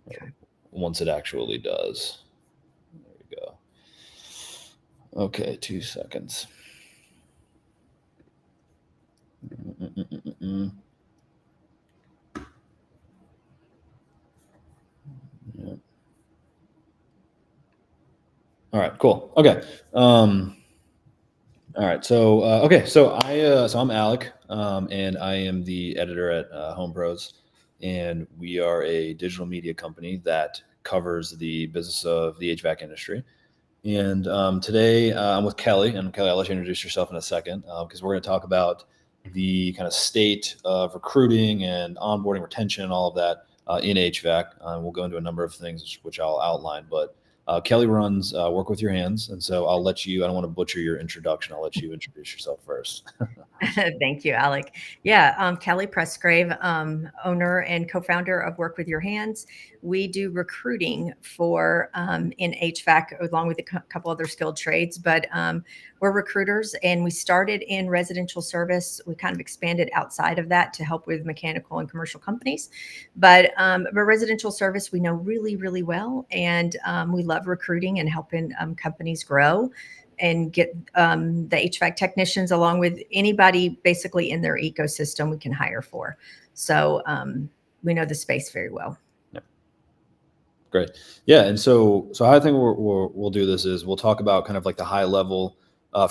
Okay. once it actually does. There we go. Okay, 2 seconds. Mm-mm-mm-mm-mm. Yeah. All right, cool. Okay. All right. So I'm Alec, and I am the editor at Homepros, and we are a digital media company that covers the business of the HVAC industry. And today I'm with Kelly, and Kelly, I'll let you introduce yourself in a second because we're going to talk about the kind of state of recruiting and onboarding, retention, and all of that in HVAC. We'll go into a number of things which I'll outline, but Kelly runs Work with Your Hands, and so I'll let you. I don't want to butcher your introduction. I'll let you introduce yourself first. Thank you, Alec. Yeah, Kelly Pressgrave, owner and co-founder of Work with Your Hands. We do recruiting for in HVAC along with a couple other skilled trades, but we're recruiters and we started in residential service. We kind of expanded outside of that to help with mechanical and commercial companies, but residential service we know really, really well, and we love recruiting and helping companies grow and get the HVAC technicians along with anybody basically in their ecosystem we can hire for. So we know the space very well. Yeah, great. Yeah, and so how I think we'll do this is we'll talk about kind of like the high level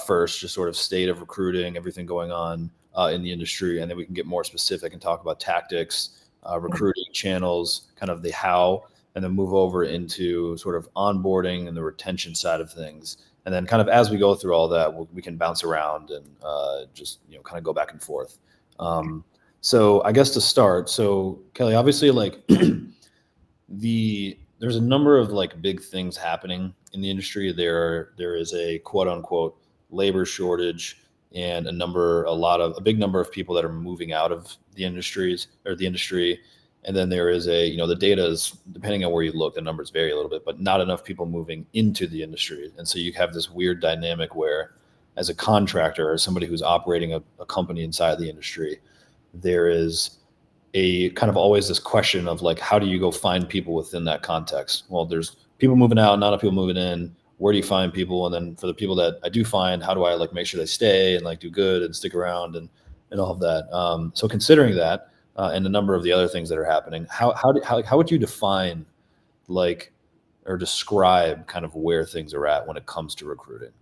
first, just sort of state of recruiting, everything going on in the industry, and then we can get more specific and talk about tactics, recruiting channels, kind of the how, and then move over into sort of onboarding and the retention side of things. And then kind of as we go through all that, we can bounce around and just kind of go back and forth. So I guess to start, so Kelly, obviously like there's a number of like big things happening in the industry. There is a quote unquote labor shortage and a big number of people that are moving out of the industry. And then there is the data is, depending on where you look, the numbers vary a little bit, but not enough people moving into the industry. And so you have this weird dynamic where as a contractor or somebody who's operating a company inside the industry, there is a kind of always this question of like, how do you go find people within that context? Well, there's people moving out, not enough people moving in. Where do you find people? And then for the people that I do find, how do I like make sure they stay and like do good and stick around and all of that? So considering that and a number of the other things that are happening, how would you define like or describe kind of where things are at when it comes to recruiting?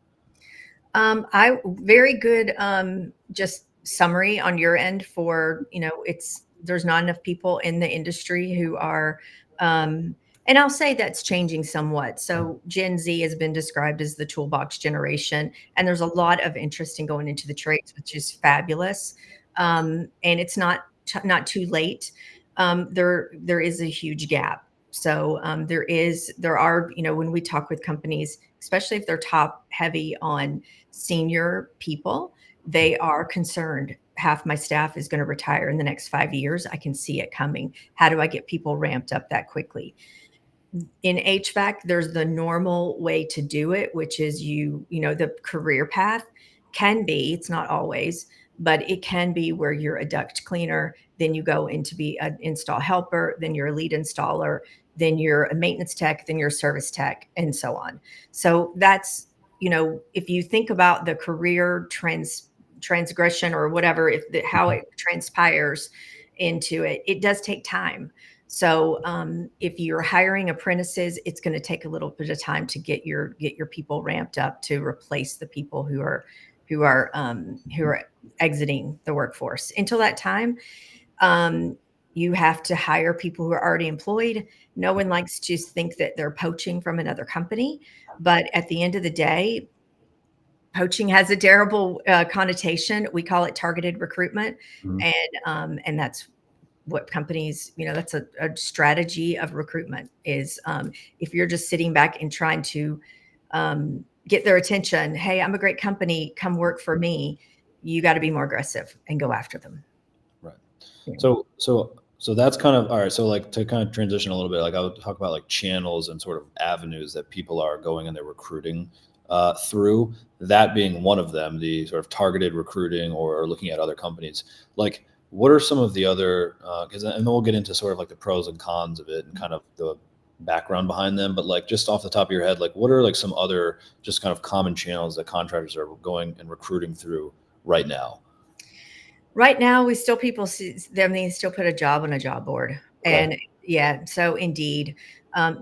I very good just summary on your end for it's there's not enough people in the industry who are and I'll say that's changing somewhat. So Gen Z has been described as the toolbox generation, and there's a lot of interest in going into the trades, which is fabulous. And it's not too late. There is a huge gap. So there are when we talk with companies, especially if they're top heavy on senior people, they are concerned. Half my staff is going to retire in the next 5 years. I can see it coming. How do I get people ramped up that quickly? In HVAC, there's the normal way to do it, which is the career path can be, it's not always, but it can be where you're a duct cleaner, then you go into be an install helper, then you're a lead installer, then you're a maintenance tech, then you're a service tech, and so on. So that's, if you think about the career transgression or whatever, how it transpires into it, it does take time. So if you're hiring apprentices, it's going to take a little bit of time to get your people ramped up to replace the people who are exiting the workforce. Until that time, you have to hire people who are already employed. No one likes to think that they're poaching from another company, but at the end of the day, poaching has a terrible connotation. We call it targeted recruitment, Mhm. and that's what companies, that's a strategy of recruitment is if you're just sitting back and trying to get their attention, hey, I'm a great company, come work for me, you got to be more aggressive and go after them. Right. Yeah. So that's kind of all right. So like to kind of transition a little bit, like I would talk about like channels and sort of avenues that people are going in their recruiting through. That being one of them, the sort of targeted recruiting or looking at other companies. Like what are some of the other, because and then we'll get into sort of like the pros and cons of it and kind of the background behind them, but like just off the top of your head, like what are like some other just kind of common channels that contractors are going and recruiting through right now? Right now, we still people see them, they still put a job on a job board, Okay. and yeah, so Indeed,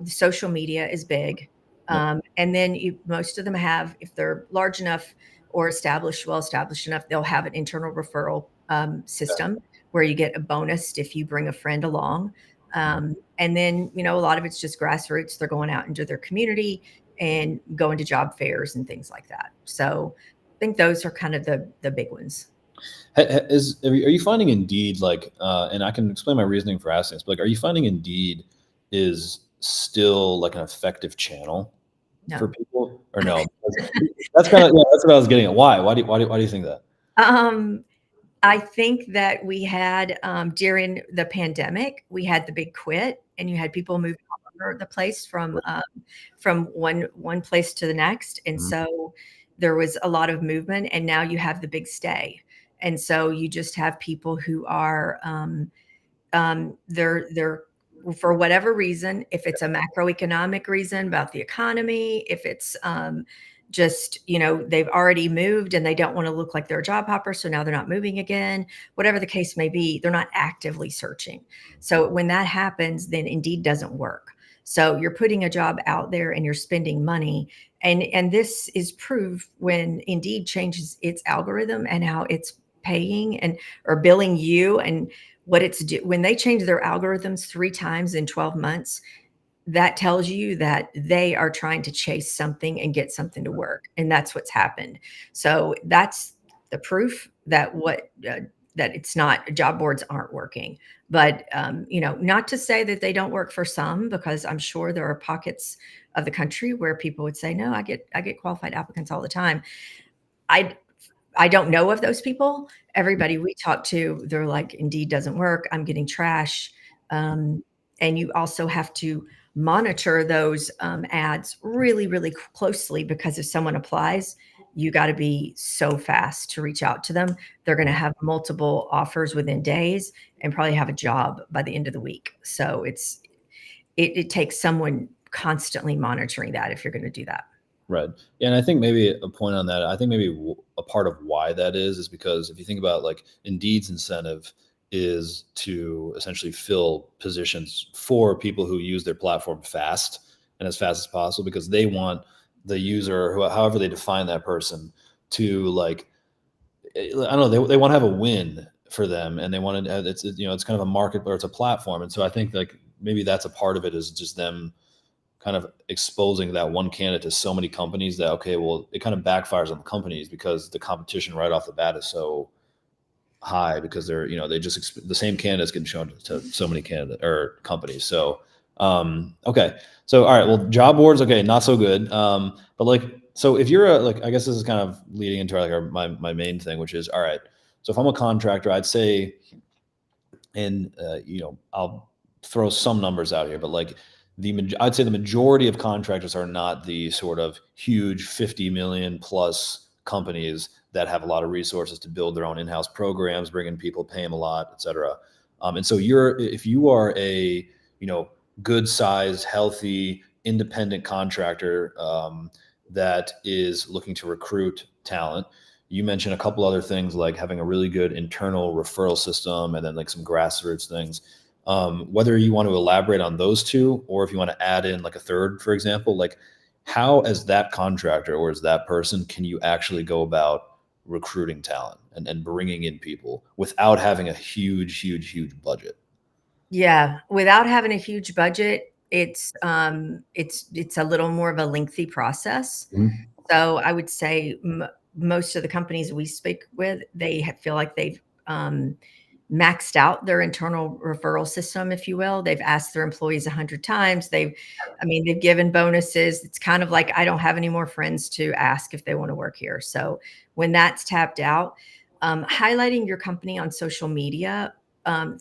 social media is big, Yep. and then most of them have, if they're large enough or established, well established enough, they'll have an internal referral Okay. system where you get a bonus if you bring a friend along, and then a lot of it's just grassroots. They're going out into their community and going to job fairs and things like that. So I think those are kind of the big ones. Are you finding Indeed like, and I can explain my reasoning for asking this, but like, are you finding Indeed is still like an effective channel for No. people or no? That's kind of, yeah, that's what I was getting at. Why? Why do you think that? Um, I think that we had, during the pandemic, we had the big quit, and you had people moving all over the place from one place to the next, and Mhm. so there was a lot of movement, and now you have the big stay, and so you just have people who are, they're for whatever reason, if it's a macroeconomic reason about the economy, if it's just they've already moved and they don't want to look like they're a job hopper, so now they're not moving again. Whatever the case may be, they're not actively searching. So when that happens, then Indeed doesn't work. So you're putting a job out there and you're spending money, and this is proof when Indeed changes its algorithm and how it's paying and or billing you, and what it's when they change their algorithms 3 times in 12 months, that tells you that they are trying to chase something and get something to work, and that's what's happened. So that's the proof that that it's not, job boards aren't working. But not to say that they don't work for some, because I'm sure there are pockets of the country where people would say, no, I get qualified applicants all the time. I I don't know of those people. Everybody we talk to, they're like, Indeed doesn't work. I'm getting trash. Um, and you also have to monitor those ads really, really closely, because if someone applies, you got to be so fast to reach out to them. They're going to have multiple offers within days and probably have a job by the end of the week. So it takes someone constantly monitoring that if you're going to do that. Right. Yeah, and I think maybe a point on that, I think maybe a part of why that is because if you think about like Indeed's incentive is to essentially fill positions for people who use their platform fast and as fast as possible because they want the user, however they define that person, to like, I don't know, they want to have a win for them and they want to, it's kind of a market or it's a platform. And so I think like maybe that's a part of it is just them kind of exposing that one candidate to so many companies that okay, well, it kind of backfires on the companies because the competition right off the bat is so high because they're they just the same candidates getting shown to so many candidate or companies. So okay, so all right, well, job boards, okay, not so good. But like, so if you're a like, I guess this is kind of leading into like my main thing, which is all right. So if I'm a contractor, I'd say, and I'll throw some numbers out here, but like I'd say the majority of contractors are not the sort of huge 50 million plus companies that have a lot of resources to build their own in-house programs, bring in people, pay them a lot, et cetera. And so if you are a good sized, healthy, independent contractor that is looking to recruit talent, you mentioned a couple other things like having a really good internal referral system and then like some grassroots things. Whether you want to elaborate on those two or if you want to add in like a third, for example, like how as that contractor or as that person can you actually go about recruiting talent and bringing in people without having a huge budget? Yeah, without having a huge budget, it's a little more of a lengthy process. Mhm. So I would say most of the companies we speak with, they feel like they've maxed out their internal referral system, if you will. They've asked their employees 100 times. They've given bonuses. It's kind of like I don't have any more friends to ask if they want to work here. So when that's tapped out, highlighting your company on social media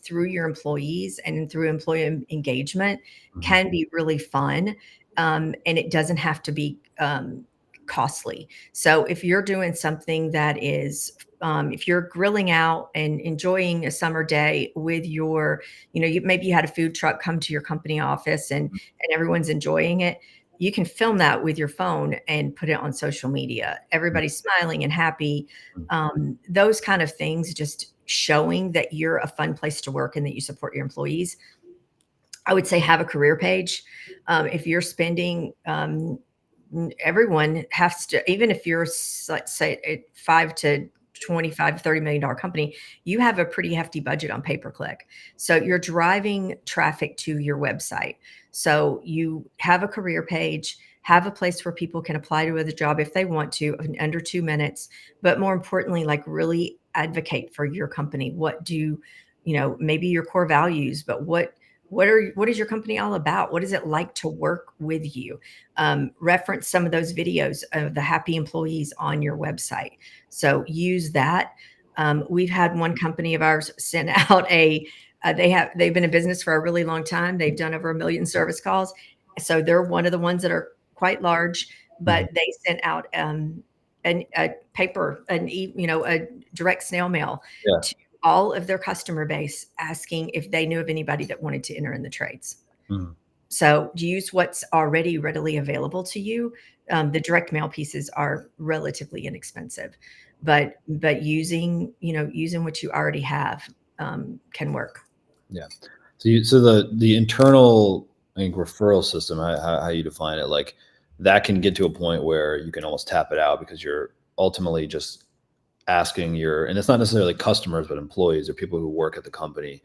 through your employees and through employee engagement Mhm. can be really fun. And it doesn't have to be costly. So if you're doing something that is, if you're grilling out and enjoying a summer day with your, maybe you had a food truck come to your company office and everyone's enjoying it. You can film that with your phone and put it on social media. Everybody's smiling and happy. Those kind of things, just showing that you're a fun place to work and that you support your employees. I would say have a career page. If you're spending, everyone has to, even if you're, let's say, a 5 to 25, $30 million company, you have a pretty hefty budget on pay-per-click. So you're driving traffic to your website. So you have a career page, have a place where people can apply to the job if they want to in under 2 minutes. But more importantly, like really advocate for your company. What do, maybe your core values, but what is your company all about? What is it like to work with you? Reference some of those videos of the happy employees on your website. So use that. We've had one company of ours send out they've been in business for a really long time. They've done over 1 million service calls. So they're one of the ones that are quite large, but they sent out a paper, a direct snail mail Yeah. to all of their customer base, asking if they knew of anybody that wanted to enter in the trades. Mhm. So use what's already readily available to you. The direct mail pieces are relatively inexpensive, but using what you already have can work. Yeah. So the internal, I think, referral system, how you define it, like that can get to a point where you can almost tap it out because you're ultimately just asking and it's not necessarily customers, but employees or people who work at the company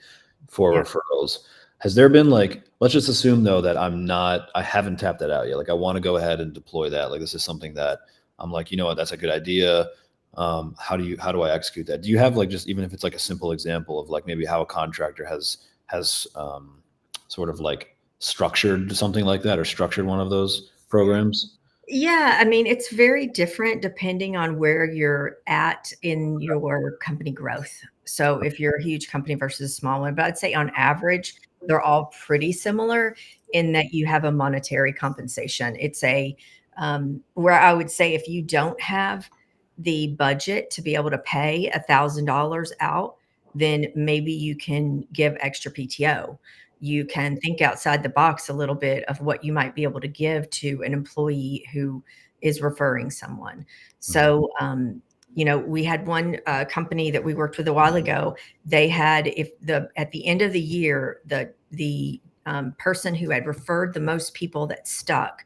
for Yeah. referrals. Has there been, like, let's just assume though that I haven't tapped that out yet. Like I want to go ahead and deploy that. Like this is something that I'm like, you know what, that's a good idea. How do I execute that? Do you have, like, just even if it's like a simple example of like maybe how a contractor has sort of like structured something like that or structured one of those programs? Yeah, I mean, it's very different depending on where you're at in your company growth. So if you're a huge company versus a small one, but I'd say on average, they're all pretty similar in that you have a monetary compensation. It's where I would say if you don't have the budget to be able to pay $1,000 out, then maybe you can give extra PTO. You can think outside the box a little bit of what you might be able to give to an employee who is referring someone. Mhm. So, we had one company that we worked with a while ago. They had, at the end of the year, the person who had referred the most people that stuck,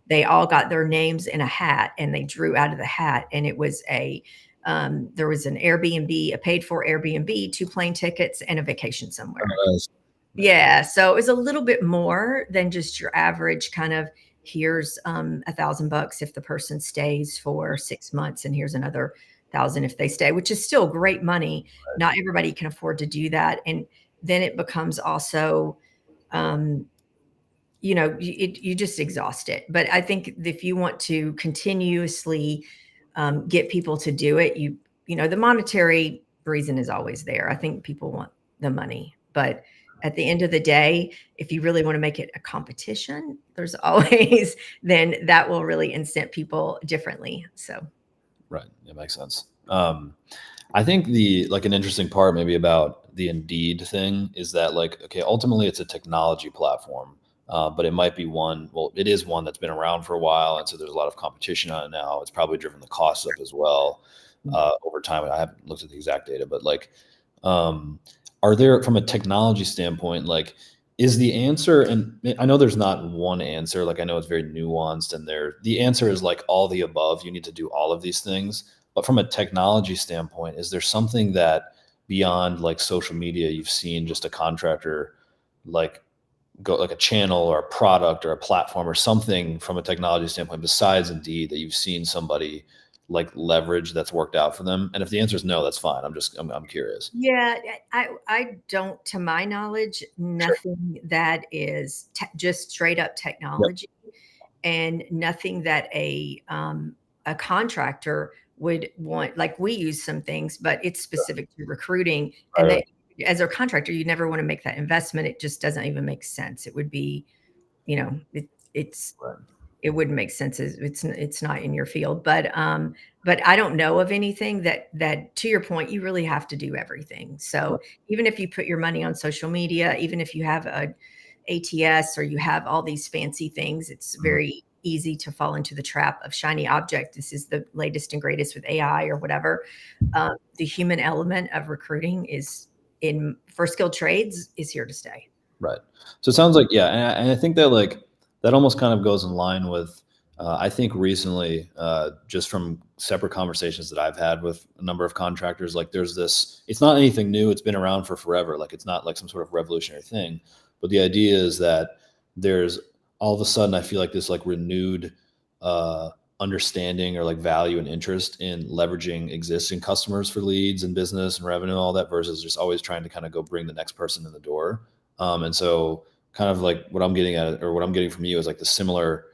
they all got their names in a hat and they drew out of the hat, and it was there was an Airbnb, a paid for Airbnb, 2 plane tickets, and a vacation somewhere. Nice. Nice. Yeah, so it was a little bit more than just your average kind of, here's $1,000 if the person stays for 6 months, and here's another thousand if they stay, which is still great money. Not everybody can afford to do that, and then it becomes also, um, you just exhaust it. But I think if you want to continuously get people to do it, the monetary reason is always there. I think people want the money, but at the end of the day, if you really want to make it a competition, there's always then that will really incent people differently. So Right. It makes sense. I think an interesting part maybe about the Indeed thing is that, like, okay, ultimately it's a technology platform, but it might be it is one that's been around for a while. And so there's a lot of competition on it now. It's probably driven the costs up as well over time. I haven't looked at the exact data, but like, um, are there, from a technology standpoint, like, is the answer, and I know there's not one answer, like I know it's very nuanced, and the answer is like all the above. You need to do all of these things. But from a technology standpoint, is there something that beyond like social media you've seen just a contractor like go, like a channel or a product or a platform or something from a technology standpoint besides Indeed, that you've seen somebody like leverage that's worked out for them? And if the answer is no, that's fine. I'm curious. yeah, I don't, to my knowledge, Sure. nothing that is just straight up Yep. technology, and nothing that a contractor would want. Like, we use some things, but it's specific to recruiting, and Right. that as a contractor, you never want to make that investment. It just doesn't even make sense. It would be, it's Right. it wouldn't make sense. It's not in your field, but I don't know of anything that to your point, you really have to do everything. So even if you put your money on social media, even if you have a ATS or you have all these fancy things, it's Mhm. very easy to fall into the trap of shiny object. This is the latest and greatest with AI or whatever. The human element of recruiting is in for skilled trades is here to stay. Right. So it sounds like, yeah, and I think that like that almost kind of goes in line with I think recently, just from separate conversations that I've had with a number of contractors, like there's this, it's not anything new. It's been around for forever. Like it's not like some sort of revolutionary thing, but the idea is that there's all of a sudden, I feel like this like renewed uh, understanding or like value and interest in leveraging existing customers for leads and business and revenue, all that versus just always trying to kind of go bring the next person in the door. And so kind of like what I'm getting at or what I'm getting from you is like a similar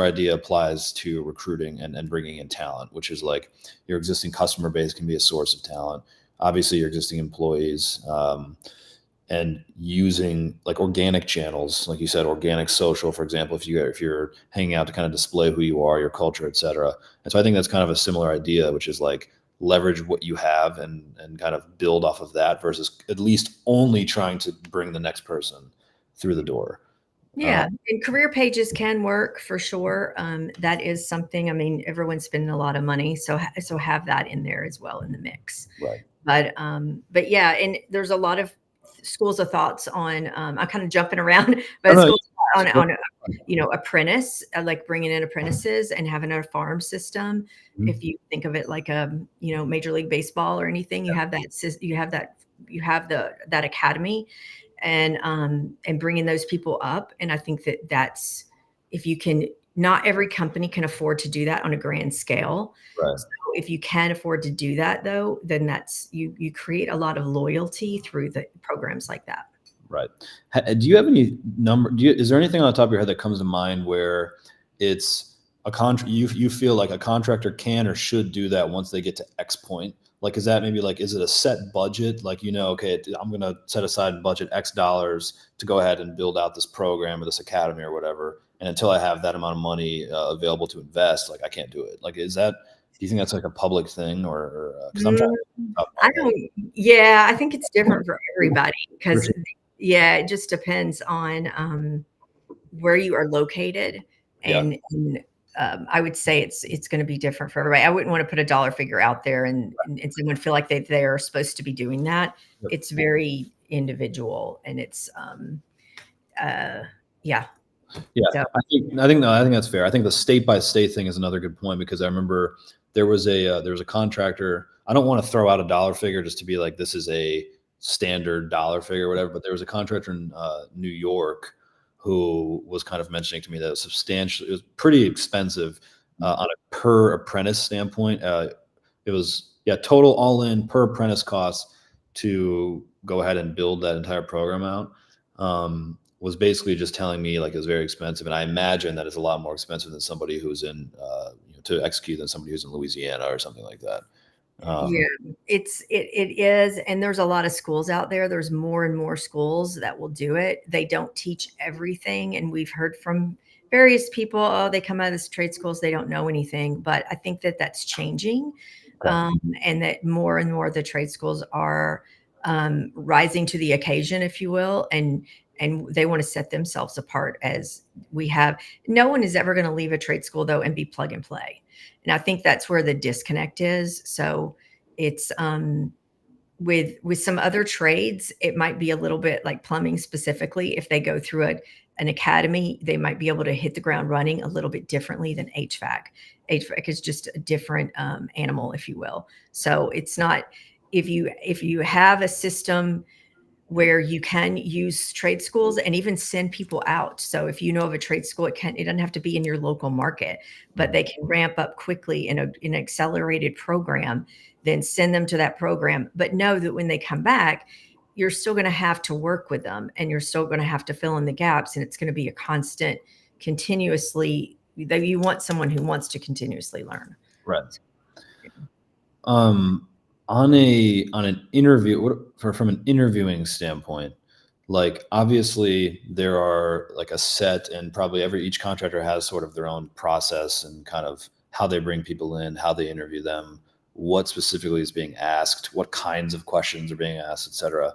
idea applies to recruiting and bringing in talent, which is like your existing customer base can be a source of talent. Obviously, your existing employees, and using like organic channels, like you said, organic social, for example, if you're hanging out to kind of display who you are, your culture, et cetera. And so I think that's kind of a similar idea, which is like leverage what you have and kind of build off of that versus at least only trying to bring the next person through the door. Uh, Yeah, and career pages can work for sure. That is something. I mean, everyone's spending a lot of money, so have that in there as well in the mix. right. But yeah, and there's a lot of schools of thoughts on. I'm kind of jumping around, I but don't know. schools on apprentice, like bringing in apprentices and having a farm system. Mhm. If you think of it like a Major League Baseball or anything, you have you have that academy and bringing those people up. And I think that's if you can. Not every company can afford to do that on a grand scale. Right. So if you can afford to do that, though, then that's you create a lot of loyalty through the programs like that. Right. Do you have any number? Is there anything on the top of your head that comes to mind where it's a contract you feel like a contractor can or should do that once they get to X point? Like, is that maybe like, is it a set budget? Like, okay, I'm going to set aside budget X dollars to go ahead and build out this program or this academy or whatever. And until I have that amount of money available to invest, like I can't do it. Like, do you think that's like a public thing or, cause I'm trying Mm, to top I of my head. don't yeah, I think it's different for everybody For because sure. yeah, it just depends on, where you are located Yeah. and I would say it's gonna be different for everybody. I wouldn't wanna put a dollar figure out there and someone feel like they're supposed to be doing that. Yep. It's very individual and it's, uh, yeah, Yeah, so I think that's fair. I think the state by state thing is another good point because I remember there was a contractor. I don't want to throw out a dollar figure just to be like this is a standard dollar figure or whatever, but there was a contractor in New York who was kind of mentioning to me that it was pretty expensive on a per apprentice standpoint. It was total all in per apprentice cost to go ahead and build that entire program out. Was basically just telling me like it was very expensive, and I imagine that it's a lot more expensive than somebody who's in to execute than somebody who's in Louisiana or something like that. yeah, it is, and there's a lot of schools out there. There's more and more schools that will do it. They don't teach everything, and we've heard from various people, oh, they come out of this trade schools, they don't know anything. But I think that that's changing, Okay. and that more and more of the trade schools are rising to the occasion, if you will, and they want to set themselves apart as we have. No one is ever going to leave a trade school though and be plug and play. And I think that's where the disconnect is. So it's with some other trades, it might be a little bit like plumbing specifically. If they go through an academy, they might be able to hit the ground running a little bit differently than HVAC. HVAC is just a different animal, if you will. So it's not if you have a system where you can use trade schools and even send people out. So if you know of a trade school, it doesn't have to be in your local market, but they can ramp up quickly in an accelerated program, then send them to that program. But know that when they come back, you're still going to have to work with them and you're still going to have to fill in the gaps. And it's going to be a constant, continuously, that you want someone who wants to continuously learn. Right. On an interview from an interviewing standpoint, like obviously there are like a set, and probably each contractor has sort of their own process and kind of how they bring people in, how they interview them, what specifically is being asked, what kinds of questions are being asked, etc.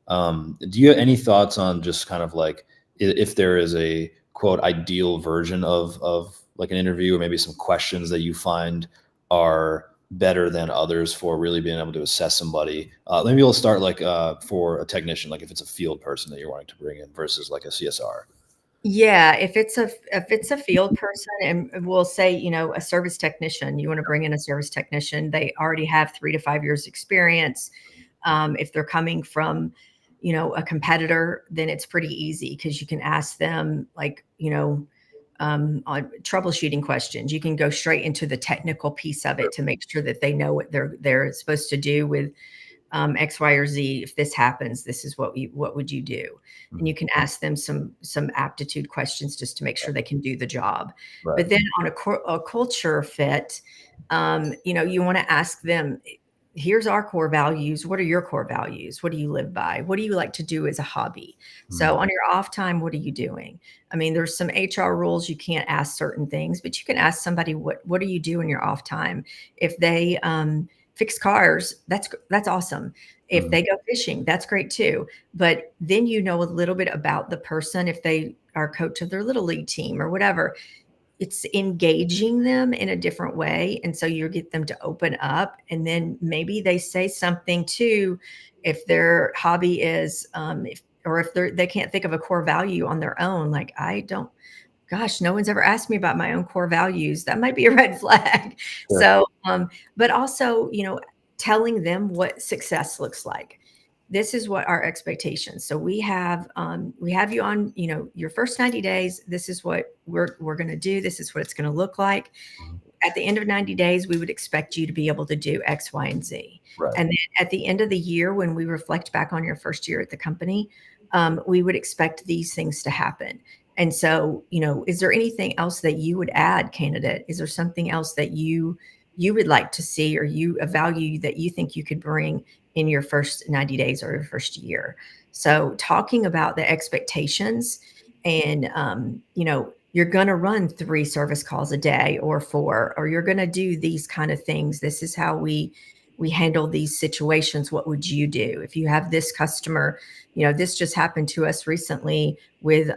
Do you have any thoughts on just kind of like if there is a quote ideal version of like an interview, or maybe some questions that you find are better than others for really being able to assess somebody? Maybe we'll start like for a technician, like if it's a field person that you're wanting to bring in versus like a CSR. Yeah, if it's a field person, and we'll say, a service technician, you want to bring in a service technician, they already have 3 to 5 years experience. If they're coming from, a competitor, then it's pretty easy because you can ask them like, on troubleshooting questions. You can go straight into the technical piece of it to make sure that they know what they're supposed to do with X, Y, or Z. If this happens, this is what would you do? And you can ask them some aptitude questions just to make sure they can do the job. Right. But then on a culture fit, you want to ask them, here's our core values. What are your core values? What do you live by? What do you like to do as a hobby? So on your off time, what are you doing? I mean, there's some HR rules. You can't ask certain things, but you can ask somebody, what do you do in your off time? If they fix cars, that's awesome. If they go fishing, that's great too. But then you know a little bit about the person. If they are coach of their little league team or whatever, it's engaging them in a different way. And so you get them to open up, and then maybe they say something too, if their hobby is, if they can't think of a core value on their own, like gosh, no one's ever asked me about my own core values. That might be a red flag. Sure. So, but also, telling them what success looks like. This is what our expectations. So we have you on, your first 90 days. This is what we're going to do. This is what it's going to look like. At the end of 90 days, we would expect you to be able to do X, Y, and Z. Right. And then at the end of the year, when we reflect back on your first year at the company, we would expect these things to happen. And so, is there anything else that you would add, candidate? Is there something else that you would like to see, or a value that you think you could bring in your first 90 days or your first year? So talking about the expectations, and, you're going to run 3 service calls a day or 4, or you're going to do these kind of things. This is how we handle these situations. What would you do if you have this customer? This just happened to us recently with,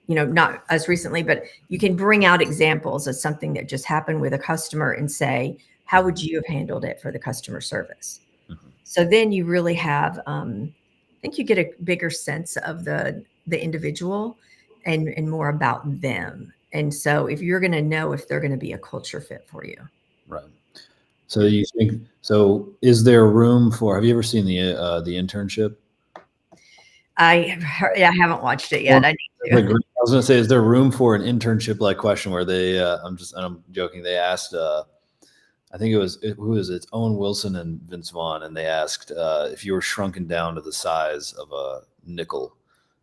not us recently, but you can bring out examples of something that just happened with a customer and say, how would you have handled it for the customer service? So then you really have, I think you get a bigger sense of the individual and more about them. And so if you're going to know if they're going to be a culture fit for you. Right. So you think, so is there room for, have you ever seen the internship? I haven't watched it yet. I need to. I was going to say, is there room for an internship like question where they, I'm joking. They asked, I think who is it? It's Owen Wilson and Vince Vaughn. And they asked, if you were shrunken down to the size of a nickel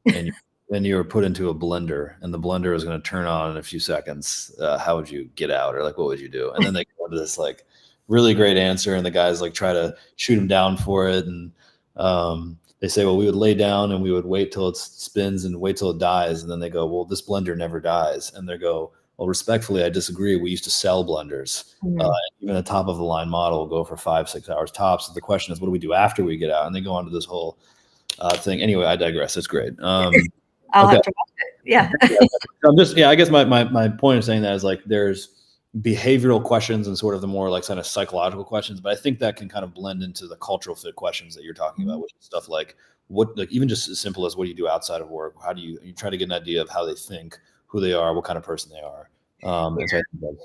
and then you were put into a blender and the blender was going to turn on in a few seconds, how would you get out? Or like, what would you do? And then they go into this like really great answer, and the guys like try to shoot him down for it. And, they say, well, we would lay down and we would wait till it spins and wait till it dies. And then they go, well, this blender never dies. And they go, well, respectfully, I disagree. We used to sell blenders. Even a top of the line model will go for 5-6 hours tops. So the question is, what do we do after we get out? And they go on to this whole thing. Anyway, I digress. It's great. I'll okay. have to watch it. Yeah. I guess my point of saying that is like, there's behavioral questions and sort of the more like kind of psychological questions, but I think that can kind of blend into the cultural fit questions that you're talking about, which is stuff like even just as simple as what do you do outside of work? How do you try to get an idea of how they think, who they are, what kind of person they are. And so I think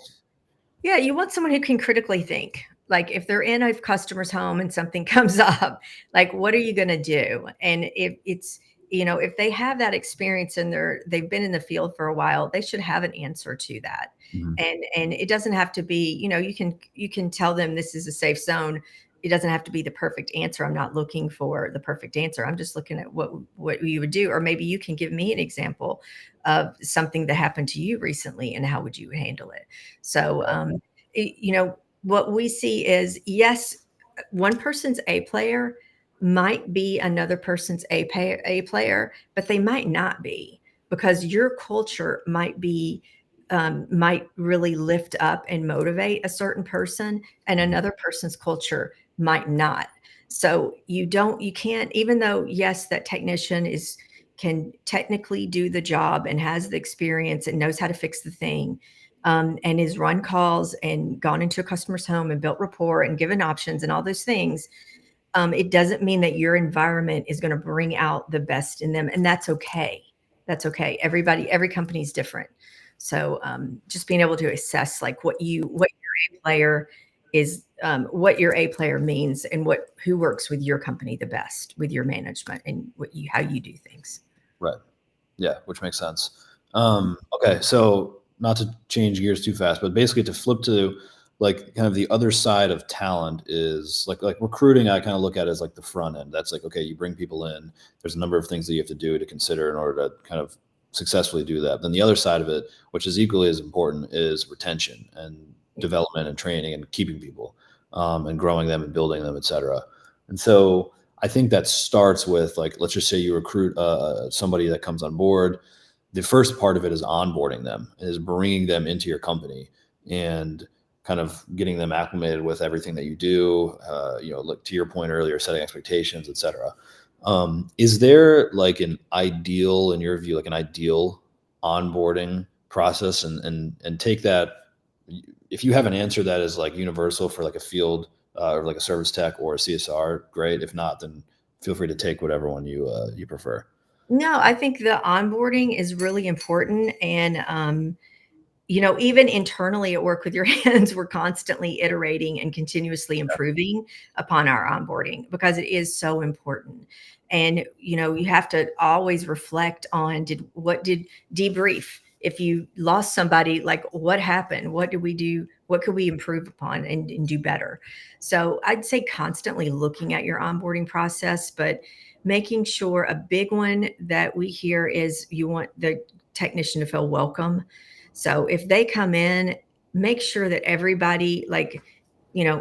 yeah, you want someone who can critically think. Like if they're in a customer's home and something comes up, like what are you going to do? And if it's, if they have that experience and they've been in the field for a while, they should have an answer to that. And it doesn't have to be, you can tell them this is a safe zone. It doesn't have to be the perfect answer. I'm not looking for the perfect answer. I'm just looking at what you would do. Or maybe you can give me an example of something that happened to you recently and how would you handle it? So, what we see is, yes, one person's a player, might be another person's A player, but they might not be, because your culture might really lift up and motivate a certain person, and another person's culture might not. So you can't, even though yes, that technician can technically do the job and has the experience and knows how to fix the thing, and has run calls and gone into a customer's home and built rapport and given options and all those things. It doesn't mean that your environment is going to bring out the best in them, and that's okay. That's okay. Every company is different. So just being able to assess like what your A player is, what your A player means, and who works with your company the best, with your management, and how you do things. Right. Yeah, which makes sense. Okay, so not to change gears too fast, but basically to flip to like kind of the other side of talent is like recruiting. I kind of look at it as like the front end. That's like, okay, you bring people in. There's a number of things that you have to do to consider in order to kind of successfully do that. Then the other side of it, which is equally as important, is retention and development and training and keeping people, and growing them and building them, et cetera. And so I think that starts with like, let's just say you recruit somebody that comes on board. The first part of it is onboarding them, is bringing them into your company and kind of getting them acclimated with everything that you do. Look, to your point earlier, setting expectations, et cetera. Is there like an ideal, in your view, like an ideal onboarding process, and take that, if you have an answer that is like universal for like a field, or like a service tech or a CSR, great. If not, then feel free to take whatever one you prefer. No, I think the onboarding is really important. And, even internally at work with your hands, we're constantly iterating and continuously improving upon our onboarding, because it is so important. And, you have to always reflect on what did debrief. If you lost somebody, like what happened? What did we do? What could we improve upon and do better? So I'd say constantly looking at your onboarding process, but making sure, a big one that we hear is you want the technician to feel welcome. So if they come in, make sure that everybody, like,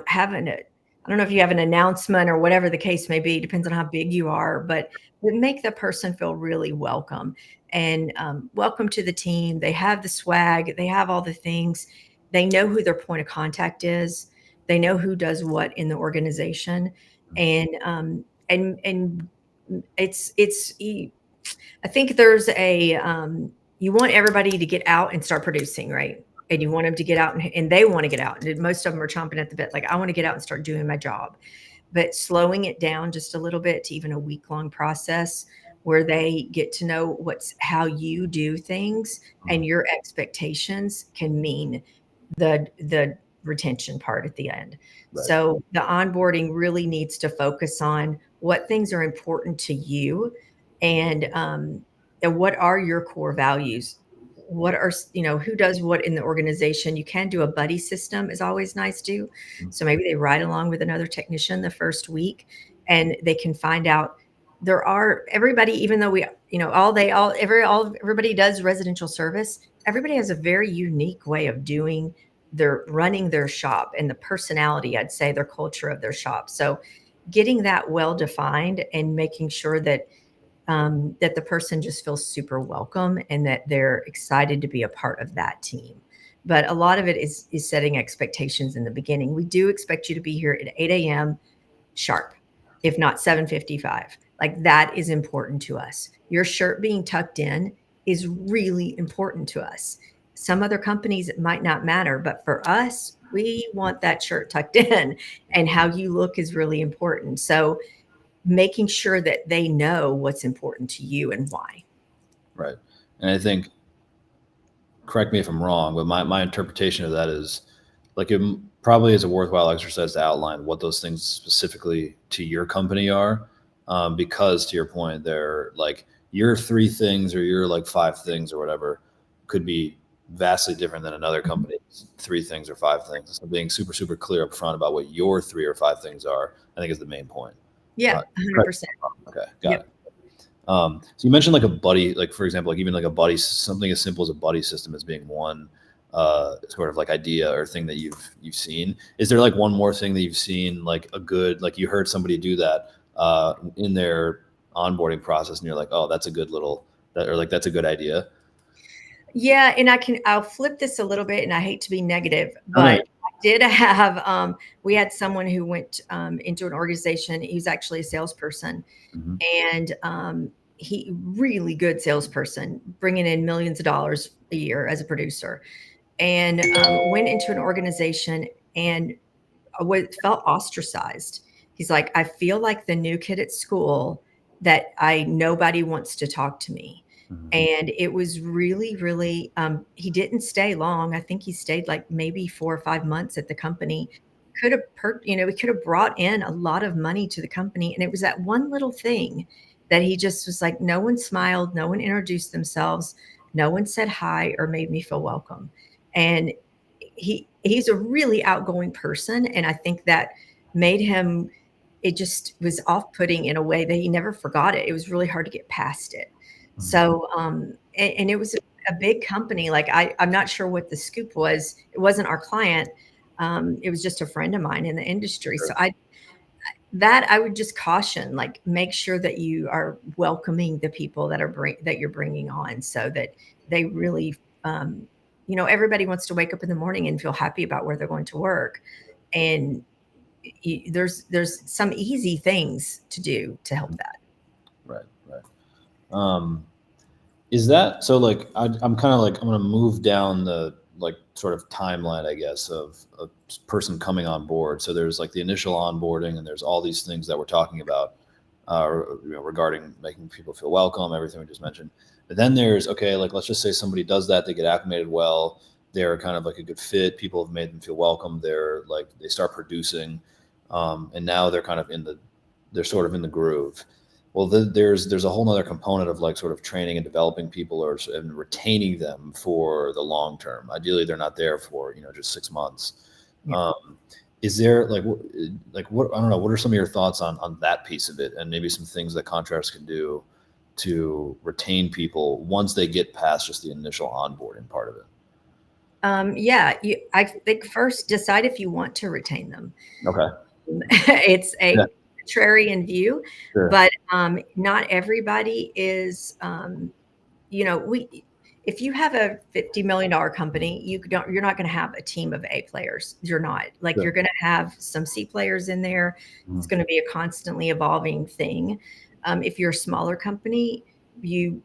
having a, I don't know if you have an announcement or whatever the case may be, depends on how big you are, but make the person feel really welcome and welcome to the team. They have the swag, they have all the things, they know who their point of contact is, they know who does what in the organization, and I think there's you want everybody to get out and start producing, right? And you want them to get out, and they want to get out. And most of them are chomping at the bit, like, I want to get out and start doing my job. But slowing it down just a little bit to even a week-long process where they get to know how you do things, and your expectations can mean the retention part at the end. Right. So the onboarding really needs to focus on what things are important to you, and what are your core values. What are, who does what in the organization. You can do a buddy system, is always nice too. So maybe they ride along with another technician the first week, and they can find out everybody, even though everybody does residential service, everybody has a very unique way of running their shop, and the personality, I'd say, their culture of their shop. So getting that well defined and making sure that the person just feels super welcome and that they're excited to be a part of that team. But a lot of it is setting expectations in the beginning. We do expect you to be here at 8 a.m. sharp, if not 7:55. Like, that is important to us. Your shirt being tucked in is really important to us. Some other companies, it might not matter, but for us, we want that shirt tucked in, and how you look is really important. So making sure that they know what's important to you and why. Right. And I think, correct me if I'm wrong, but my interpretation of that is like, it probably is a worthwhile exercise to outline what those things specifically to your company are. Because to your point, they're like, your 3 things or your like 5 things or whatever could be vastly different than another company's 3 things or 5 things. So being super, super clear up front about what your 3 or 5 things are, I think is the main point. Yeah, 100%. Okay, got it. So you mentioned like a buddy, like for example, like even like a buddy, something as simple as a buddy system as being one sort of like idea or thing that you've seen. Is there like one more thing that you've seen, like a good, like you heard somebody do that, in their onboarding process, and you're like, oh, that's a good or like that's a good idea. Yeah, and I'll flip this a little bit, and I hate to be negative, Oh, no. but I did have we had someone who went into an organization. He was actually a salesperson, Mhm. and he really good salesperson, bringing in millions of dollars a year as a producer, and went into an organization and felt ostracized. He's like, I feel like the new kid at school that nobody wants to talk to me. Mhm. And it was really, really, he didn't stay long. I think he stayed like maybe 4 or 5 months at the company. He could have brought in a lot of money to the company. And it was that one little thing that he just was like, no one smiled, no one introduced themselves, no one said hi or made me feel welcome. And he's a really outgoing person, and I think that made him it just was off-putting in a way that he never forgot it. It was really hard to get past it. Mhm. So, and it was a big company. Like I'm not sure what the scoop was. It wasn't our client. It was just a friend of mine in the industry. So Sure. I would just caution, like make sure that you are welcoming the people that you're bringing on, so that they really, um, everybody wants to wake up in the morning and feel happy about where they're going to work, and there's some easy things to do to help that. Right, right. Um, is that so? Like, I'm kind of like I'm gonna move down the like sort of timeline, I guess, of a person coming on board. So there's like the initial onboarding, and there's all these things that we're talking about, regarding making people feel welcome, everything we just mentioned. But then there's okay, like let's just say somebody does that, they get acclimated well, they're kind of like a good fit. People have made them feel welcome. They're like they start producing, and now they're sort of in the groove. Well, there's a whole nother component of like sort of training and developing people and retaining them for the long term. Ideally, they're not there for just 6 months. Yeah. Um, is there like what I don't know, what are some of your thoughts on that piece of it, and maybe some things that contractors can do to retain people once they get past just the initial onboarding part of it? Yeah, I think first decide if you want to retain them. Okay. It's Yeah. a contrarian view, Sure. but not everybody is. We if you have a $50 million company, you're not going to have a team of A players. You're not, like, Sure. you're going to have some C players in there. It's Mhm. going to be a constantly evolving thing. If you're a smaller company, you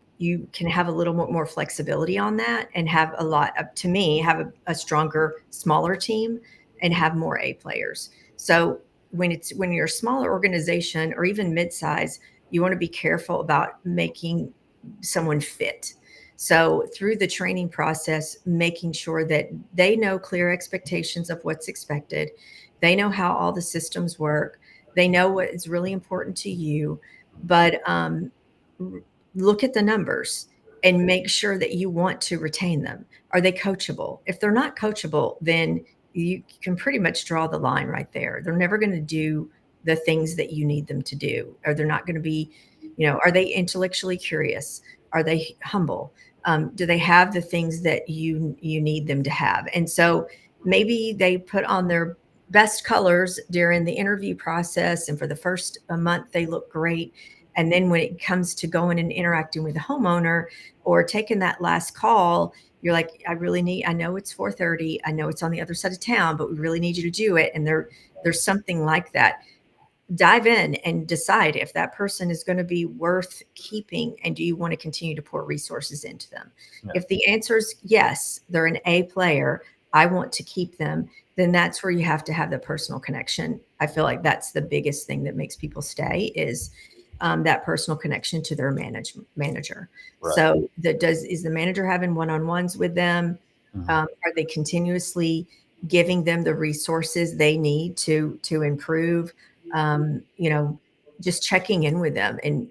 can have a little more flexibility on that, and have a lot of, to me, have a stronger smaller team and have more A players. So when you're a smaller organization or even mid-size, you want to be careful about making someone fit. So through the training process, making sure that they know clear expectations of what's expected, they know how all the systems work, they know what is really important to you, but look at the numbers and make sure that you want to retain them. Are they coachable? If they're not coachable, then you can pretty much draw the line right there. They're never going to do the things that you need them to do, or they're not going to be, are they intellectually curious? Are they humble? Do they have the things that you need them to have? And so maybe they put on their best colors during the interview process, and for the first a month they look great. And then when it comes to going and interacting with the homeowner or taking that last call, you're like, I know it's 4:30, I know it's on the other side of town, but we really need you to do it. And there's something like that. Dive in and decide if that person is going to be worth keeping, and do you want to continue to pour resources into them. Yeah. If the answer is yes, they're an A player, I want to keep them, then that's where you have to have the personal connection. I feel like that's the biggest thing that makes people stay, is that personal connection to their manager. Right. So is the manager having one-on-ones with them? Mhm. Are they continuously giving them the resources they need to improve? um, you know, just checking in with them, and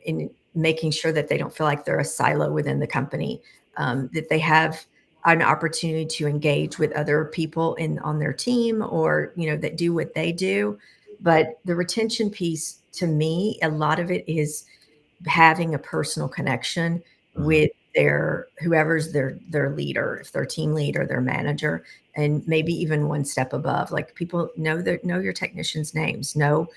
making sure that they don't feel like they're a silo within the company, that they have an opportunity to engage with other people on their team, or, that do what they do. But the retention piece, to me, a lot of it is having a personal connection Mhm. with whoever's their leader, if they're team lead or their manager, and maybe even one step above. Like, people know your technicians' names, know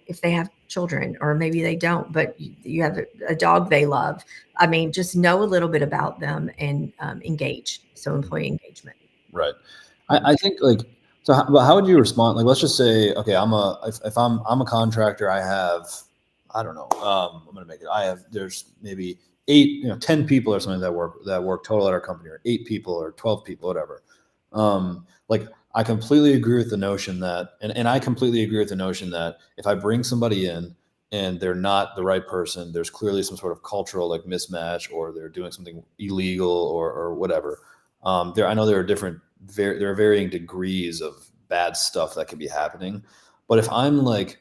if they have children, or maybe they don't, but you have a dog they love. I mean, just know a little bit about them and engage. So employee engagement. Right. I think like, so but how would you respond? Like, let's just say, okay, if I'm a contractor, I have, I don't know, I'm going to make it, there's maybe 10 people or something that work total at our company, or 8 people or 12 people, whatever. Like, I completely agree with the notion that, and I completely agree with the notion that if I bring somebody in and they're not the right person, there's clearly some sort of cultural like mismatch, or they're doing something illegal or whatever. I know there are varying degrees of bad stuff that could be happening. But if I'm like,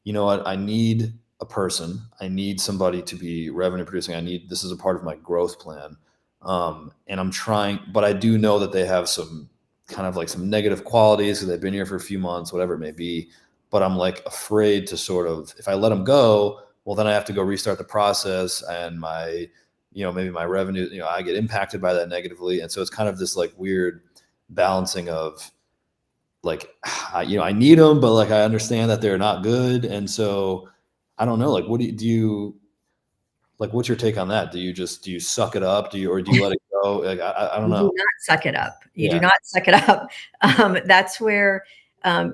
you know what, I need a person, I need somebody to be revenue producing, this is a part of my growth plan. And I'm trying, but I do know that they have some kind of like some negative qualities because they've been here for a few months, whatever it may be. But I'm like afraid to sort of, if I let them go, well, then I have to go restart the process, and maybe my revenue, I get impacted by that negatively. And so it's kind of this like weird balancing of like, I need them, but like, I understand that they're not good. And so I don't know, like, what do you like, what's your take on that? Do you suck it up? Or do you let it go? Like, I don't You know. do not suck it up. You do Yeah. not suck it up. That's where, I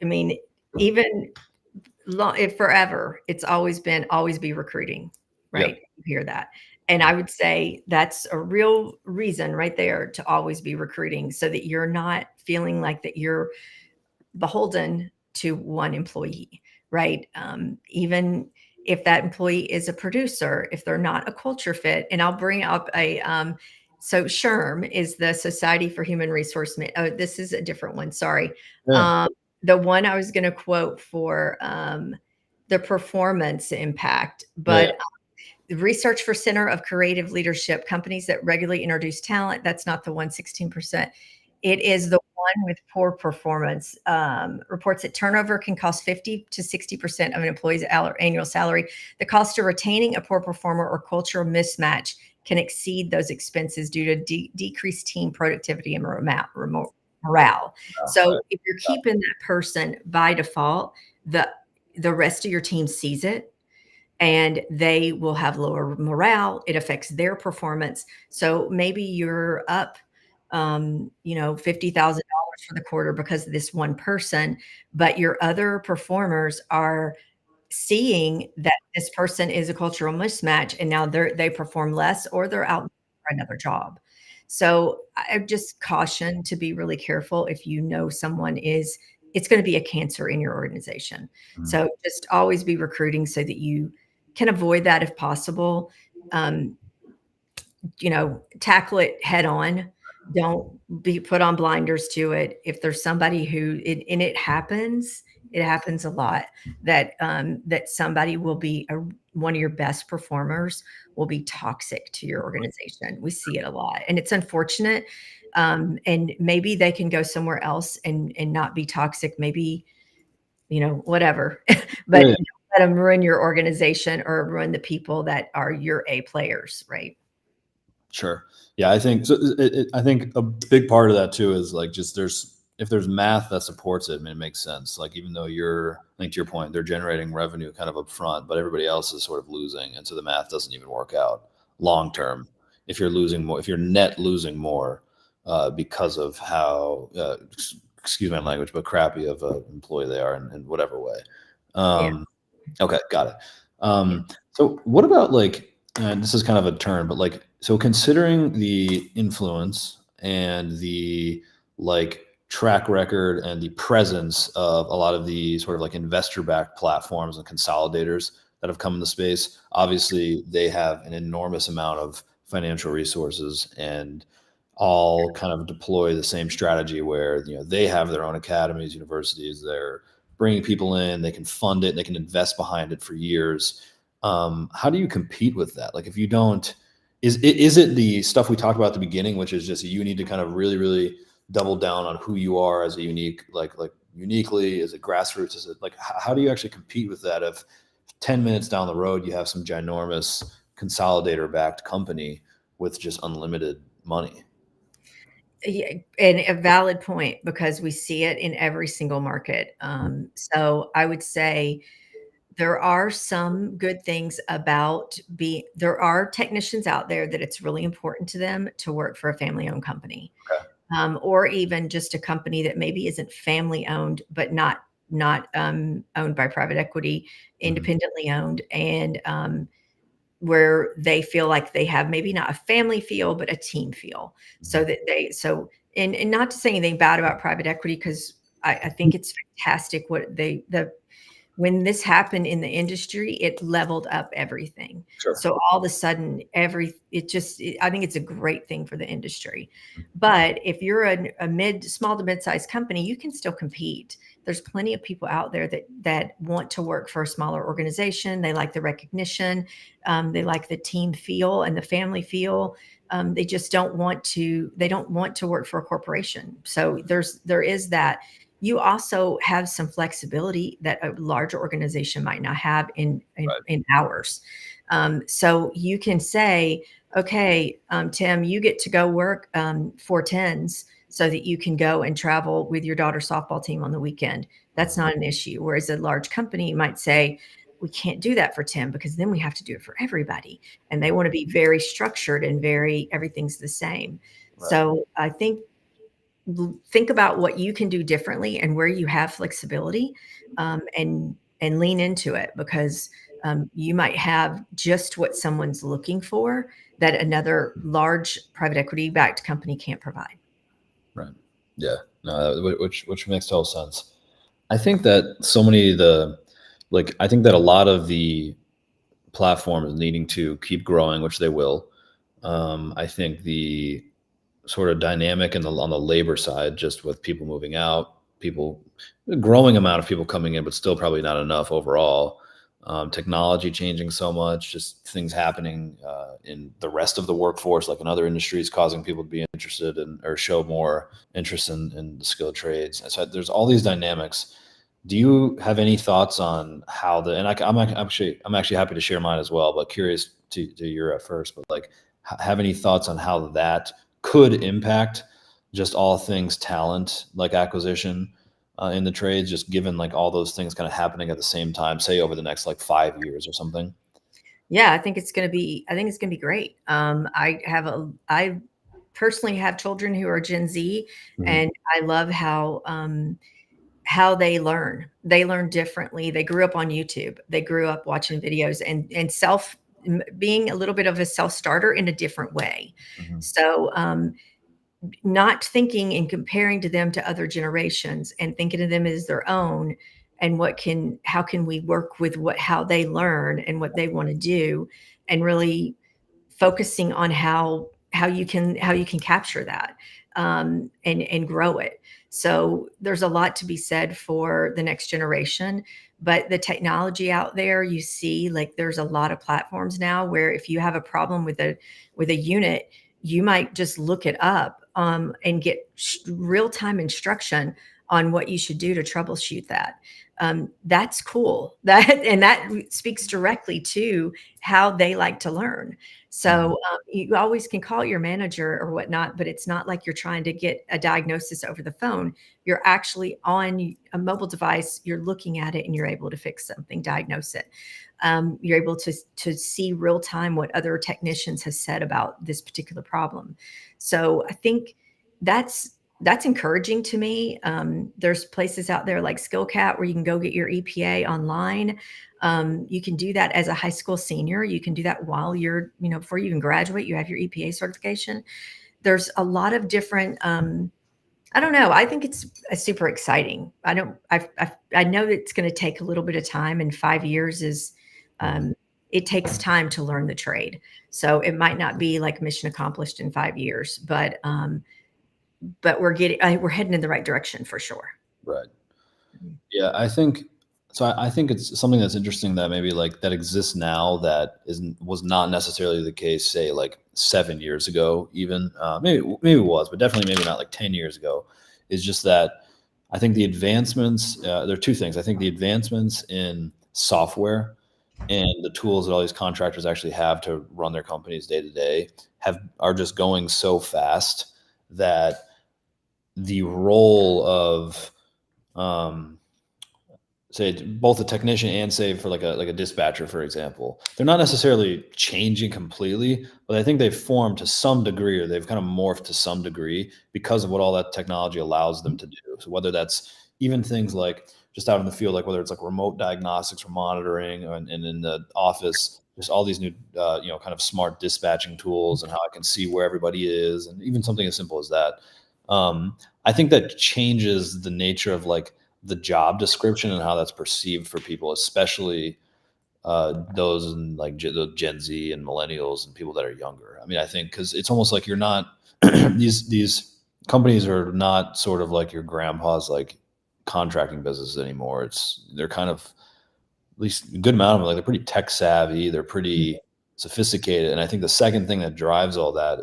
mean, even if forever, it's always been always be recruiting, Yep. right? You hear that. And I would say that's a real reason right there to always be recruiting, so that you're not feeling like that you're beholden to one employee, right? Even if that employee is a producer, if they're not a culture fit. And I'll bring up so SHRM is the Society for Human Resource. Oh, this is a different one. Sorry. Yeah. Um, the one I was going to quote for the performance impact, Yeah. but the research for Center of Creative Leadership, companies that regularly introduce talent. That's not the 116%. It is the one with poor performance. Reports that turnover can cost 50 to 60% of an employee's annual salary. The cost of retaining a poor performer or cultural mismatch can exceed those expenses due to decreased team productivity and morale. So Right. if you're keeping that person by default, the rest of your team sees it, and they will have lower morale. It affects their performance. So maybe you're up, $50,000 for the quarter because of this one person, but your other performers are seeing that this person is a cultural mismatch, and now they perform less, or they're out for another job. So I just caution to be really careful if you know someone it's going to be a cancer in your organization. Mhm. So just always be recruiting so that you can avoid that if possible. Um, tackle it head on. Don't be put on blinders to it. If there's somebody and it happens a lot, that somebody will be one of your best performers will be toxic to your organization. We see it a lot, and it's unfortunate. And maybe they can go somewhere else and not be toxic. Maybe, whatever, but Yeah. don't let them ruin your organization or ruin the people that are your A players, right? Sure. Yeah, I think so. I think a big part of that too is like, just if there's math that supports it, I mean, it makes sense. Like, even though I think to your point, they're generating revenue kind of up front, but everybody else is sort of losing, and so the math doesn't even work out long term. If you're losing more, if you're net losing more because of how, excuse my language, but crappy of an employee they are in whatever way. Yeah. Okay, got it. Yeah. So what about like, this is kind of a turn, but like, so considering the influence and the like track record and the presence of a lot of the sort of like investor-backed platforms and consolidators that have come in the space, obviously they have an enormous amount of financial resources, and all kind of deploy the same strategy where, they have their own academies, universities, they're bringing people in, they can fund it, they can invest behind it for years. How do you compete with that? Like, if you don't, is it the stuff we talked about at the beginning, which is just you need to kind of really, really double down on who you are as a unique, like uniquely, as a grassroots, is it like, how do you actually compete with that if 10 minutes down the road you have some ginormous consolidator backed company with just unlimited money? Yeah, and a valid point, because we see it in every single market. So I would say there are some good things about there are technicians out there that it's really important to them to work for a family-owned company, Okay. or even just a company that maybe isn't family-owned, but not owned by private equity, Mhm. independently owned, and where they feel like they have maybe not a family feel, but a team feel. So Mhm. that and not to say anything bad about private equity, because I think it's fantastic what the when this happened in the industry, it leveled up everything. Sure. So all of a sudden, I think it's a great thing for the industry. But if you're a small to mid-sized company, you can still compete. There's plenty of people out there that want to work for a smaller organization. They like the recognition, they like the team feel and the family feel. They just don't want to. They don't want to work for a corporation. So there is that. You also have some flexibility that a larger organization might not have Right. in hours. So you can say, okay, Tim, you get to go work 4 10s so that you can go and travel with your daughter's softball team on the weekend. That's not an issue. Whereas a large company might say, we can't do that for Tim because then we have to do it for everybody. And they want to be very structured and everything's the same. Right. So I think about what you can do differently and where you have flexibility, and lean into it, because you might have just what someone's looking for that another large private equity backed company can't provide. Right. Yeah. No, which makes total sense. I think that so many of the I think that a lot of the platforms needing to keep growing, which they will. I think the sort of dynamic on the labor side, just with people moving out, people a growing amount of people coming in, but still probably not enough overall. Technology changing so much, just things happening in the rest of the workforce, like in other industries, causing people to be interested in or show more interest in the skilled trades. And so there's all these dynamics. Do you have any thoughts on how I'm actually happy to share mine as well, but curious to your at first. But have any thoughts on how that could impact just all things talent, like acquisition in the trades, just given all those things kind of happening at the same time, say over the next 5 years or something? Yeah, I think it's gonna be great. I personally have children who are Gen Z, Mhm. and I love how they learn. They learn differently. They grew up on YouTube. They grew up watching videos and being a little bit of a self starter in a different way. Mhm. So not thinking and comparing to them to other generations, and thinking of them as their own, and how can we work with how they learn and what they want to do, and really focusing on how you can capture that, and grow it. So there's a lot to be said for the next generation, but the technology out there, you see, like, there's a lot of platforms now where if you have a problem with a unit, you might just look it up, and get real-time instruction on what you should do to troubleshoot that. That's cool. That speaks directly to how they like to learn. So, Mhm. you always can call your manager or whatnot, but it's not like you're trying to get a diagnosis over the phone. You're actually on a mobile device, you're looking at it, and you're able to fix something, diagnose it. You're able to see real time what other technicians have said about this particular problem. So I think that's encouraging to me. There's places out there like SkillCat where you can go get your EPA online. You can do that as a high school senior. You can do that while before you even graduate, you have your EPA certification. There's a lot of different, I don't know. I think it's super exciting. I don't, I know that it's going to take a little bit of time, and 5 years Mhm. um, it takes time to learn the trade. So it might not be like mission accomplished in 5 years, but we're heading in the right direction for sure. Right. Yeah, I think so. I think it's something that's interesting that maybe that exists now that isn't was not necessarily the case, say 7 years ago, even maybe it was, but definitely maybe not 10 years ago. Is just that I think the advancements. There are two things. I think the advancements in software and the tools that all these contractors actually have to run their companies day to day are just going so fast that the role of um, say both a technician and say for like a dispatcher, for example, they're not necessarily changing completely, but I think they've formed to some degree, or they've kind of morphed to some degree because of what all that technology allows them to do. So whether that's even things like just out in the field, like whether it's like remote diagnostics or monitoring, and in the office, just all these new, kind of smart dispatching tools, and how I can see where everybody is, and even something as simple as that. I think that changes the nature of like the job description and how that's perceived for people, especially those in like the Gen Z and millennials and people that are younger. I mean, I think because it's almost like you're not these companies are not sort of like your grandpa's like contracting business anymore. They're kind of, at least a good amount of them, like they're pretty tech savvy, they're pretty sophisticated. And I think the second thing that drives all that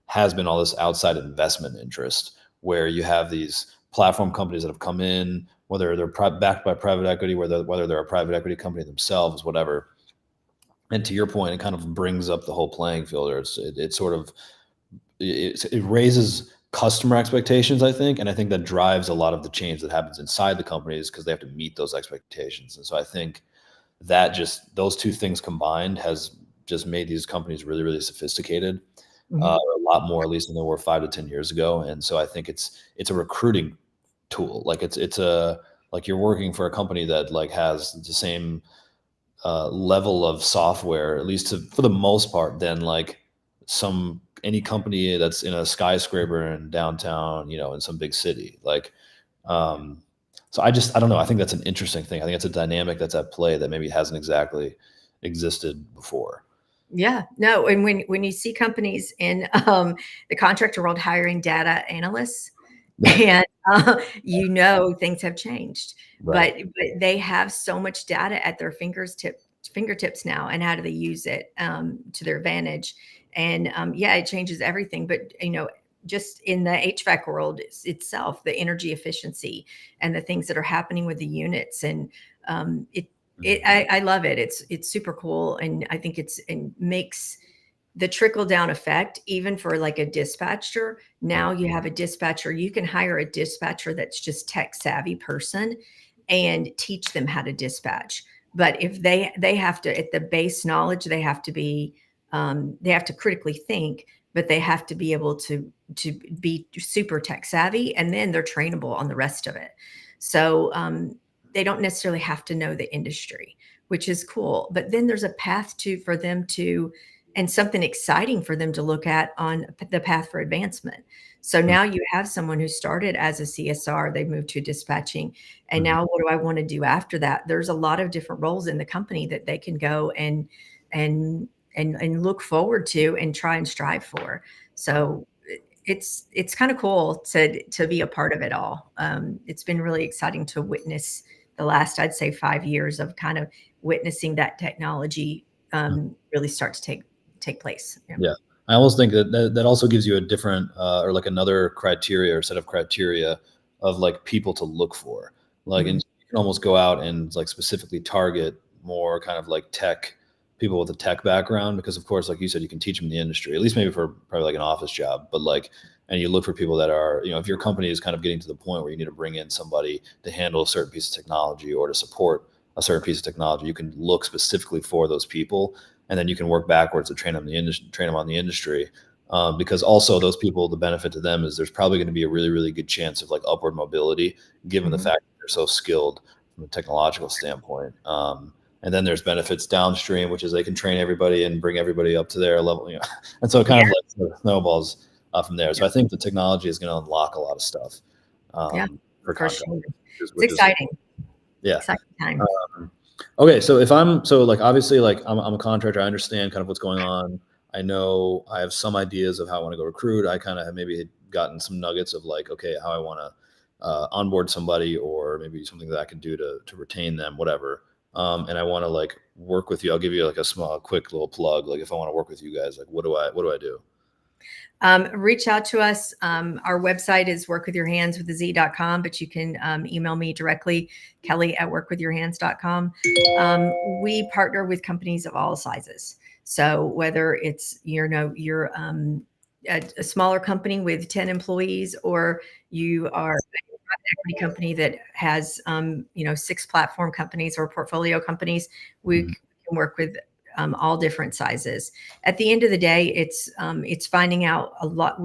has been all this outside investment interest, where you have these platform companies that have come in, whether they're backed by private equity, whether they're a private equity company themselves, whatever. And to your point, it kind of brings up the whole playing field, or it sort of it raises customer expectations, I think, and I think that drives a lot of the change that happens inside the companies because they have to meet those expectations. And so I think that just those two things combined has just made these companies really, really sophisticated, Mhm. a lot more at least than they were 5 to 10 years ago. And so I think it's a recruiting tool. Like it's a like you're working for a company that like has the same level of software, at least for the most part, than like any company that's in a skyscraper in downtown, in some big city. Like, um, so I don't know. I think that's an interesting thing. I think it's a dynamic that's at play that maybe hasn't exactly existed before. Yeah, no, and when you see companies in, the contractor world hiring data analysts, and, things have changed, Right. but they have so much data at their fingertips now, and how do they use it, to their advantage, and, yeah, it changes everything, but, just in the HVAC world itself, the energy efficiency and the things that are happening with the units, and, Mhm. I love it. It's super cool, and I think it makes the trickle down effect even for like a dispatcher. Now you have a dispatcher, you can hire a dispatcher that's just tech savvy person and teach them how to dispatch. But if they have to, at the base knowledge, they have to critically think, but they have to be able to be super tech savvy, and then they're trainable on the rest of it. So they don't necessarily have to know the industry, which is cool. But then there's a path for them to, and something exciting for them to look at on the path for advancement. So now you have someone who started as a CSR, they've moved to dispatching, and Mhm. now what do I want to do after that? There's a lot of different roles in the company that they can go and and look forward to and try and strive for. So it's kind of cool to be a part of it all. It's been really exciting to witness the last, I'd say, 5 years of kind of witnessing that technology really start to take place. Yeah. Yeah. I almost think that also gives you a different, or like another criteria or set of criteria of like people to look for. Like, and Mhm. you can almost go out and like specifically target more kind of like people with a tech background, because of course, like you said, you can teach them the industry, at least maybe for probably like an office job, but like, and you look for people that are, if your company is kind of getting to the point where you need to bring in somebody to handle a certain piece of technology or to support a certain piece of technology, you can look specifically for those people, and then you can work backwards to train them on the industry. Because also those people, the benefit to them is there's probably going to be a really, really good chance of like upward mobility, given the Mhm. fact that they're so skilled from a technological standpoint. And then there's benefits downstream, which is they can train everybody and bring everybody up to their level, and so it kind Yeah, of like sort of snowballs from there. yeah, So I think the technology is going to unlock a lot of stuff yeah, for for contractors, sure. It's which is exciting, yeah. exciting time. Okay, so like obviously like I'm a contractor, I understand kind of what's going on. I know I have some ideas of how I want to go recruit. I kind of have maybe had gotten some nuggets of like, okay, how I want to onboard somebody, or maybe something that I can do to retain them, whatever. And I want to like work with you. I'll give you like a quick little plug. Like if I want to work with you guys, like what do I do? Reach out to us. Our website is workwithyourhands.com, but you can email me directly, Kelly at workwithyourhands.com. We partner with companies of all sizes. So whether it's, you're a smaller company with 10 employees, or you are equity company that has, 6 platform companies or portfolio companies. We Mhm. can work with all different sizes. At the end of the day, it's finding out a lot.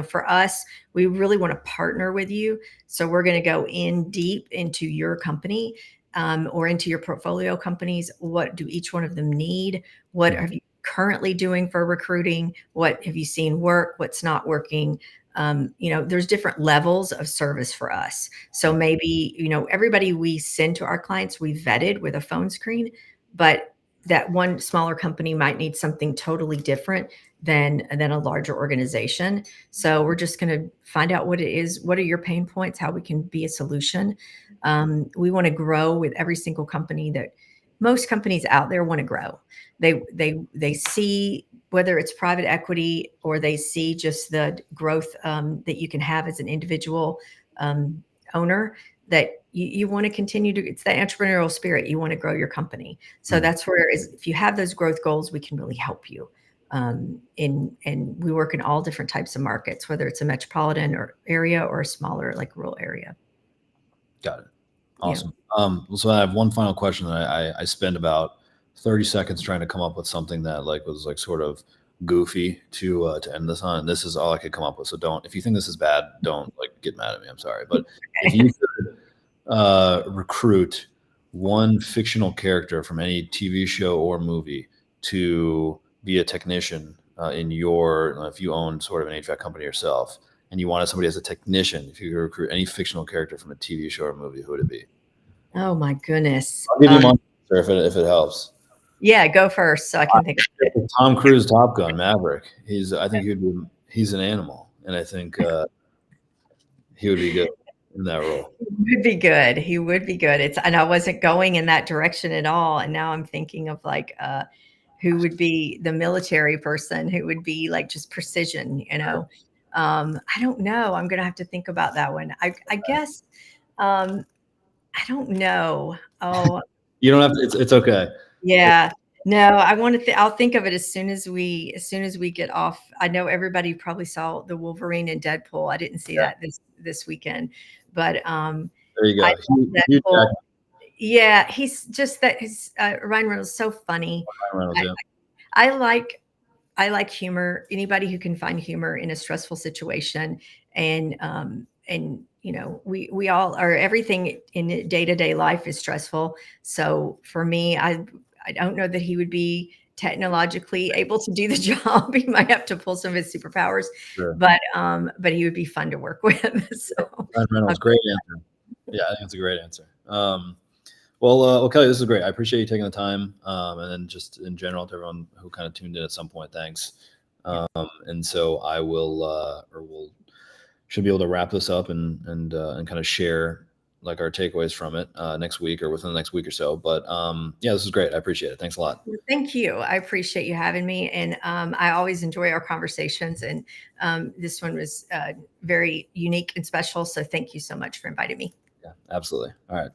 For us, we really want to partner with you. So we're going to go in deep into your company, or into your portfolio companies. What do each one of them need? What Mhm. are you currently doing for recruiting? What have you seen work? What's not working? There's different levels of service for us. So maybe, everybody we send to our clients, we vetted with a phone screen, but that one smaller company might need something totally different than a larger organization. So we're just going to find out what it is. What are your pain points? How we can be a solution. We want to grow with every single company. That most companies out there want to grow. They see, whether it's private equity or they see just the growth that you can have as an individual owner, that you want to continue to, it's that entrepreneurial spirit. You want to grow your company. So Mhm. that's where, is if you have those growth goals, we can really help you. And we work in all different types of markets, whether it's a metropolitan or area or a smaller, like, rural area. Got it. Yeah. Awesome. So I have one final question that I spend about 30 seconds trying to come up with something that like was like sort of goofy to end this on. And this is all I could come up with. So don't, if you think this is bad, don't like get mad at me. I'm sorry. But if you could recruit one fictional character from any TV show or movie to be a technician in your, if you own sort of an HVAC company yourself, and you wanted somebody as a technician, if you could recruit any fictional character from a TV show or movie, who would it be? Oh my goodness. I'll give you one answer if it helps. Yeah, go first so I can think of it. Tom Cruise, Top Gun, Maverick. I think he's an animal, and I think he would be good in that role. He would be good. He would be good. And I wasn't going in that direction at all. And now I'm thinking of, like, who would be the military person who would be like just precision. I don't know. I'm gonna have to think about that one. I guess, um, I don't know. Oh, You don't have to. It's okay. yeah. No, I want to I'll think of it as soon as we get off. I know everybody probably saw the Wolverine and Deadpool. I didn't see Yeah, that this weekend, but there you I go. love Hugh Deadpool. Jackman, Yeah, he's just that his Ryan Reynolds is so funny. Ryan Reynolds, I yeah. I like I like humor. Anybody who can find humor in a stressful situation, and we all are. Everything in day to day life is stressful. So for me, I don't know that he would be technologically able to do the job. He might have to pull some of his superpowers, Sure. but he would be fun to work with. So Ryan I'll Reynolds, go great answer. Yeah, I think it's a great answer. Well, Kelly, this is great. I appreciate you taking the time. And then just in general to everyone who kind of tuned in at some point, thanks. And so I will, or we'll, should be able to wrap this up and kind of share like our takeaways from it next week or within the next week or so. But yeah, this is great. I appreciate it. Thanks a lot. Well, thank you. I appreciate you having me, and I always enjoy our conversations. And this one was very unique and special. So thank you so much for inviting me. Yeah, absolutely. All right.